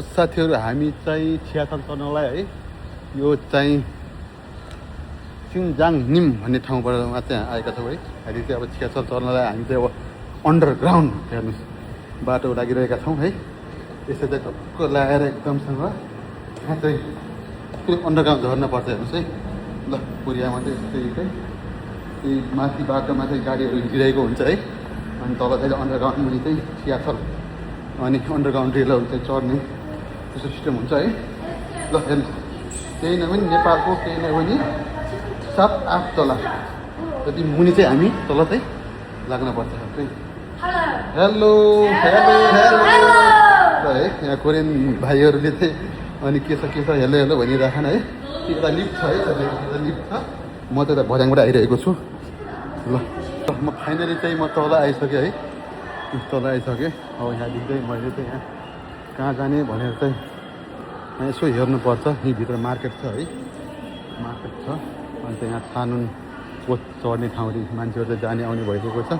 साथीहरू हामी चाहिँ छियाछल चढ्नलाई है यो चाहिँ सिङजाङ निम भन्ने ठाउँबाट चाहिँ आएका छौँ है। अहिले चाहिँ अब छियाछल चढ्नलाई हामी चाहिँ अब अन्डरग्राउन्ड हेर्नुहोस् बाटो लागिरहेका छौँ है। यसो चाहिँ टक्क लगाएर एकदमसँग यहाँ चाहिँ पुरै अन्डरग्राउन्ड झर्न पर्छ हेर्नुहोस् है। ल पुरियामा चाहिँ यस्तै चाहिँ त्यही माथि बाटोमा चाहिँ गाडीहरू हिँडिरहेको हुन्छ है। अनि तल चाहिँ अन्डरग्राउन्ड मुनि चाहिँ छियाछल अनि अन्डरग्राउन्ड रेलहरू चाहिँ चढ्ने त्यस्तो सिस्टम हुन्छ है। ल हेर्नुहोस् केही नभए नेपालको केही नभए नि 7-8 तला जति मुनि चाहिँ हामी तल चाहिँ लाग्नुपर्छ चाहिँ। हेलो हेलो हेलो ल है यहाँ कोरियन भाइहरूले चाहिँ अनि के छ हेलो हेलो भनिरहेछन् है। एउटा लिफ्ट छ है एउटा लिफ्ट छ। म त यता भर्याङबाट आइरहेको छु। ल म फाइनली चाहिँ म तल आइसकेँ है। तल आइसकेँ। अब यहाँ देख्दै मैले चाहिँ यहाँ कहाँ जाने भनेर चाहिँ यसो हेर्नुपर्छ। यहीँभित्र मार्केट छ है। मार्केट छ अनि चाहिँ यहाँ कानुन पोस्ट चढ्ने ठाउँहरू मान्छेहरू चाहिँ जाने आउने भइरहेको छ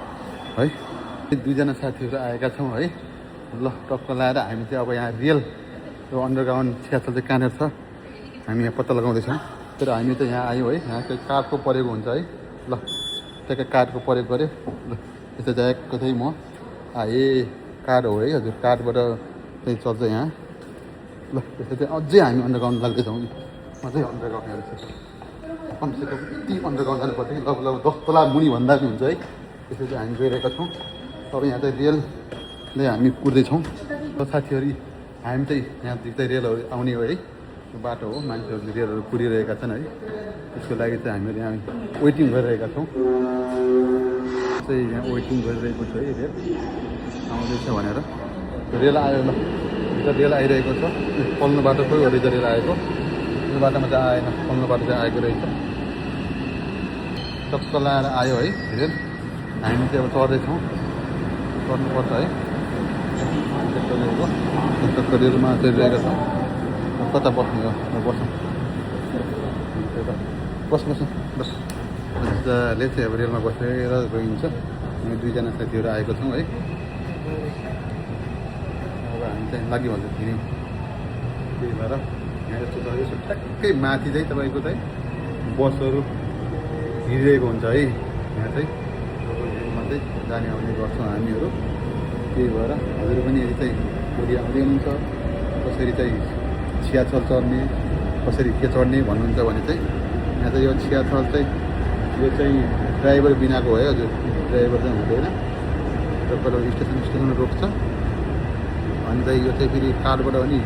है। दुईजना साथीहरू आएका छौँ है। ल टक्क लगाएर हामी चाहिँ अब यहाँ रेल यो अन्डरग्राउन्ड छियाछल चाहिँ कहाँनिर छ हामी यहाँ पत्ता लगाउँदैछौँ। तर हामी चाहिँ यहाँ आयौँ है। यहाँ चाहिँ काठको परेको हुन्छ है। ल त्यहाँ काठको प्रयोग गरेँ। ल यस्तो जाएको चाहिँ म आएँ। काठ हो है हजुर काठबाट चाहिँ चल्छ यहाँ। ल त्यसो चाहिँ अझै हामी अन्डरग्राउन्ड लाग्दैछौँ। अझै अन्डरग्राउन्ड हेर्छ कमसेकम यति अन्डरग्राउन्ड जानुपर्छ कि लगभग 10 तला मुनि भन्दा पनि हुन्छ है। त्यसो चाहिँ हामी गइरहेका छौँ। अब यहाँ चाहिँ रेलले हामी कुर्दैछौँ। साथीहरू हामी चाहिँ यहाँ चाहिँ रेलहरू आउने हो है। यो बाटो हो मान्छेहरूले रेलहरू कुरिरहेका छन् है। त्यसको लागि चाहिँ हामीहरू यहाँ वेटिङ गरिरहेका छौँ। चाहिँ यहाँ वेटिङ गरिरहेको छ है रेल आउँदैछ भनेर। रेल आयो ल रेल आइरहेको छ। पल्लो बाटो खोइ हो रेल आएको। यो बाटोमा चाहिँ आएन पल्लो बाटो चाहिँ आएको रहेछ। टक्क लगाएर आयो है रेल। हामी चाहिँ अब चढ्दैछौँ। चढ्नुपर्छ है। टक्क रेलमा चढिरहेको छ। कता बस्ने हो बस्नु बस बस्नु बस मजाले चाहिँ अब रेलमा बसेर गइन्छ। हामी दुईजना साथीहरू आएको छौँ है। अब हामी चाहिँ लागिभन्छ हिँड्यौँ। त्यही भएर यहाँ यस्तो छ यसो ट्याक्कै माथि चाहिँ तपाईँको चाहिँ बसहरू हिँडिरहेको हुन्छ है। यहाँ चाहिँ रेलमा चाहिँ जाने आउने गर्छौँ हामीहरू। त्यही भएर हजुर पनि यदि चाहिँ भोलि आउँदै हुनुहुन्छ कसरी चाहिँ छियाछल चढ्ने कसरी के चढ्ने भन्नुहुन्छ भने चाहिँ यहाँ चाहिँ यो छियाछल चाहिँ यो चाहिँ ड्राइभर बिनाको है हजुर। ड्राइभर चाहिँ हुँदैन। र पहिला स्टेसन रोक्छ अनि चाहिँ यो चाहिँ फेरि काठबाट पनि